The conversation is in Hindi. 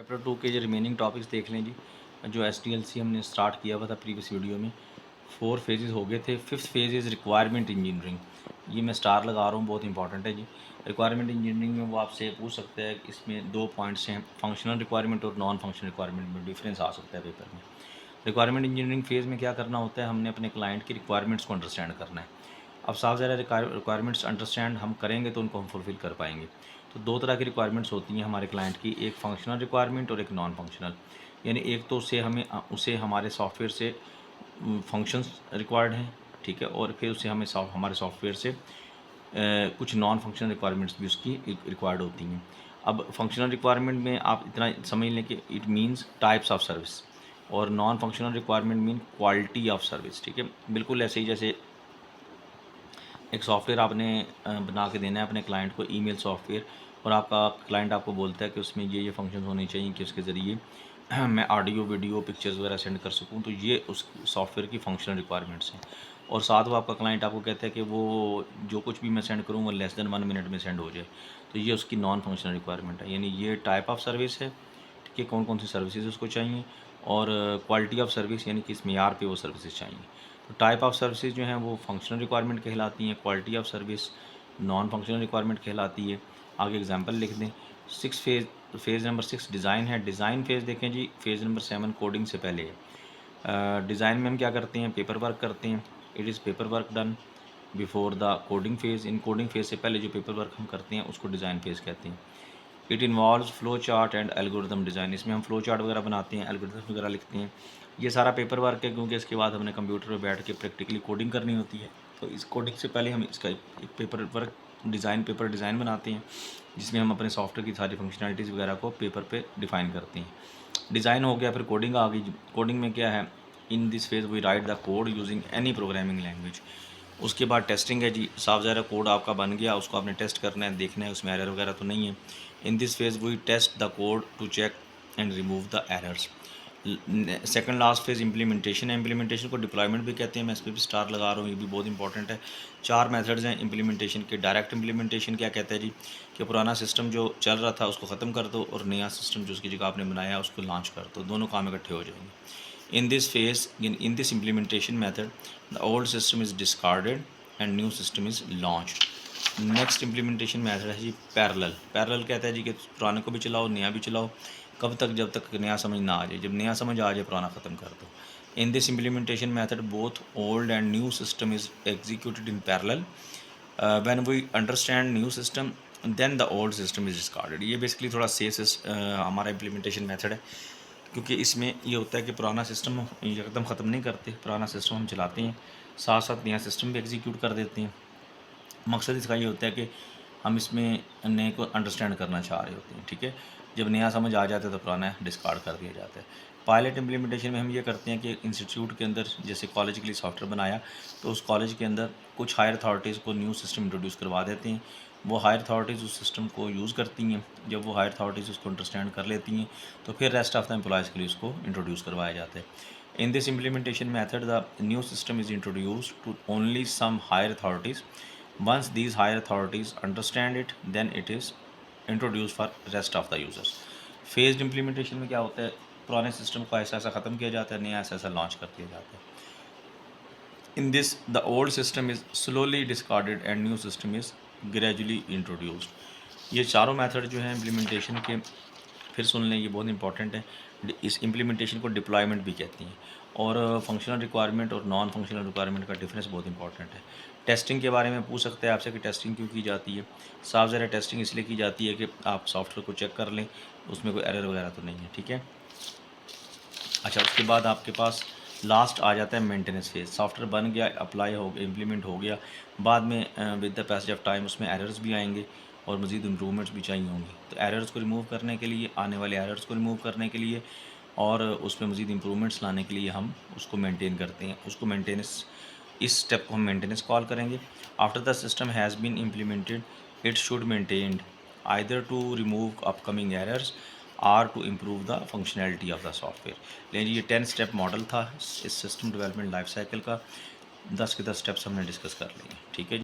चैप्टर 2 के जो रिमेनिंग टॉपिक्स देख लें जी। जो SDLC हमने स्टार्ट किया हुआ था प्रीवियस वीडियो में, 4 फेजेस हो गए थे। 5th phase is requirement engineering. ये मैं स्टार लगा रहा हूँ, बहुत इंपॉर्टेंट है जी। रिक्वायरमेंट इंजीनियरिंग में वो आपसे पूछ सकता है कि इसमें 2 पॉइंट्स हैं, फंक्शनल रिक्वायरमेंट और नॉन फंक्शनल रिक्वायरमेंट में डिफरेंस आ सकता है पेपर में। रिक्वायरमेंट इंजीनियरिंग फेज़ में क्या करना होता है, हमने अपने क्लाइंट की रिक्वायरमेंट्स को अंडरस्टैंड करना है। अब साफ ज़ाहिर रिक्वायरमेंट्स अंडरस्टैंड हम करेंगे तो उनको हम फुलफ़िल कर पाएंगे। तो 2 तरह की रिक्वायरमेंट्स होती हैं हमारे क्लाइंट की, एक फंक्शनल रिक्वायरमेंट और एक नॉन फंक्शनल। यानी एक तो उसे हमारे सॉफ्टवेयर से फंक्शंस रिक्वायर्ड हैं, ठीक है, और फिर उसे हमारे सॉफ्टवेयर से कुछ नॉन फंक्शनल रिक्वायरमेंट्स भी उसकी रिक्वायर्ड होती हैं। अब फंक्शनल रिक्वायरमेंट में आप इतना समझ लें कि it means types of service, और non functional requirement mean quality of service, ठीक है। बिल्कुल ऐसे ही जैसे एक सॉफ्टवेयर आपने बना के देना है अपने क्लाइंट को, ईमेल सॉफ्टवेयर, और आपका क्लाइंट आपको बोलता है कि उसमें ये फंक्शन होने चाहिए कि उसके ज़रिए मैं ऑडियो वीडियो पिक्चर्स वगैरह सेंड कर सकूं। तो ये उस सॉफ्टवेयर की फंक्शनल रिक्वायरमेंट्स हैं। और साथ वो आपका क्लाइंट आपको कहता है कि वो जो कुछ भी मैं सेंड करूँ वो लेस देन 1 मिनट में सेंड हो जाए, तो ये उसकी नॉन फंक्शनल रिक्वायरमेंट है। यानी ये टाइप ऑफ सर्विस है कि कौन कौन सी सर्विसेज उसको चाहिए, और क्वालिटी ऑफ सर्विस यानी किस मेयार पे वो सर्विसेज चाहिए। तो टाइप ऑफ सर्विसेज जो हैं वो फंक्शनल रिक्वायरमेंट कहलाती हैं, quality of service non functional requirement कहलाती है। आगे एग्जांपल लिख दें। फेज़ नंबर 6 डिज़ाइन है। डिज़ाइन फेज़ देखें जी, फेज़ नंबर 7 कोडिंग से पहले है। डिज़ाइन में हम क्या करते हैं, पेपर वर्क करते हैं। It is paper work done before the coding phase. In coding phase से पहले जो पेपर वर्क हम करते हैं उसको डिज़ाइन फेज़ कहते हैं। It involves flow chart and algorithm design. इसमें हम फ्लो चार्ट वगैरह बनाते हैं, एल्गोरिथम वगैरह लिखते हैं। ये सारा पेपर वर्क है, क्योंकि इसके बाद हमने कंप्यूटर पर बैठ के प्रैक्टिकली कोडिंग करनी होती है। तो इस कोडिंग से पहले हम इसका एक पेपर वर्क पेपर डिज़ाइन बनाते हैं, जिसमें हम अपने सॉफ्टवेयर की सारी फंक्शनलिटीज़ वगैरह को पेपर पे डिफ़ाइन करते हैं। डिज़ाइन हो गया, फिर कोडिंग आ गई। कोडिंग में क्या है, in this phase we write the code using any programming language. उसके बाद टेस्टिंग है जी। साफ ज़ाहिर कोड आपका बन गया, उसको आपने टेस्ट करना है, देखना है उसमें एरर वगैरह तो नहीं है। In this phase we test the code to check and remove the errors. Second last phase implementation है। इम्प्लीमेंटेशन को डिप्लॉयमेंट भी कहते हैं, मैं इस पर भी स्टार लगा रहा हूँ, ये भी बहुत इंपॉर्टेंट है। 4 मेथड्स हैं इम्प्लीमेंटेशन के। डायरेक्ट इम्प्लीमेंटेशन क्या कहता है जी, कि पुराना सिस्टम जो चल रहा था उसको ख़त्म कर दो, और नया सिस्टम जो उसकी जगह आपने बनाया उसको लॉन्च कर दो, दोनों काम इकट्ठे हो जाएंगे। इन this implementation method the old system is discarded and new system is launched. Next implementation method है जी पैरेलल। पैरेलल कहता है जी कि पुराने को भी चलाओ नया भी चलाओ। कब तक, जब तक नया समझ ना आ जाए। जब नया समझ आ जाए पुराना ख़त्म कर दो। In this implementation method both old and new system is executed in parallel. When we understand new system then the old system is discarded. ये बेसिकली थोड़ा सेफ हमारा इम्प्लीमेंटेशन मेथड है, क्योंकि इसमें ये होता है कि पुराना सिस्टम एकदम ख़त्म नहीं करते, पुराना सिस्टम हम चलाते हैं, साथ साथ नया सिस्टम भी एग्जीक्यूट कर देते हैं। मकसद इसका ये होता है कि हम इसमें नए को अंडरस्टैंड करना चाह रहे होते हैं, ठीक है। जब नया समझ आ जाता है तो पुराना डिस्कार्ड कर दिया जाता है। पायलट इम्प्लीमेंटेशन में हम ये करते हैं कि इंस्टीट्यूट के अंदर जैसे कॉलेज के लिए सॉफ्टवेयर बनाया, तो उस कॉलेज के अंदर कुछ हायर अथॉरिटीज़ को न्यू सिस्टम इंट्रोड्यूस करवा देते हैं। वो हायर अथॉरिटीज़ उस सिस्टम को यूज़ करती हैं। जब वो हायर अथॉरिटीज़ उसको अंडरस्टैंड कर लेती हैं तो फिर रेस्ट ऑफ द एम्प्लॉयज़ के लिए उसको इंट्रोड्यूस करवाया जाता है। In this implementation method the new system is introduced to only some higher authorities. Once these higher authorities understand it, then it is introduced for rest of the users. Phased implementation में क्या होता है, पुराने सिस्टम को ऐसा ऐसा ख़त्म किया जाता है, नया ऐसा ऐसा लॉन्च कर दिया जाता है। In this, the old system is slowly discarded and new system is gradually introduced. ये चारों मेथड जो हैं इम्प्लीमेंटेशन के, फिर सुन लें, ये बहुत इंपॉर्टेंट है। इस इम्प्लीमेंटेशन को डिप्लॉयमेंट भी कहती हैं। और फंक्शनल रिक्वायरमेंट और नॉन फंक्शनल रिक्वायरमेंट का डिफरेंस बहुत इंपॉर्टेंट है। टेस्टिंग के बारे में पूछ सकते हैं आपसे कि टेस्टिंग क्यों की जाती है। साफ ज़रा टेस्टिंग इसलिए की जाती है कि आप सॉफ्टवेयर को चेक कर लें उसमें कोई एरर वगैरह तो नहीं है, ठीक है। अच्छा, उसके बाद आपके पास लास्ट आ जाता है मेंटेनेंस फेज। सॉफ्टवेयर बन गया, अप्लाई हो गया, इम्प्लीमेंट हो गया, बाद में with the passage of time उसमें एरर्स भी आएंगे और मज़ीद इम्प्रूवमेंट्स भी चाहिए होंगी। तो एरर्स को रिमूव करने के लिए, आने वाले एरर्स को रिमूव करने के लिए और उसमें मज़ीद इम्प्रूवमेंट्स लाने के लिए हम उसको मेंटेन करते हैं। उसको मेंटेनेंस, इस स्टेप को हम मेंटेनेंस कॉल करेंगे। After the system has been implemented it should maintained either to remove upcoming errors or to improve the functionality of the software. लेकिन ये 10 स्टेप मॉडल था इस सिस्टम डेवलपमेंट लाइफ साइकिल का। 10 के 10 स्टेप्स हमने डिस्कस कर लिए, ठीक है।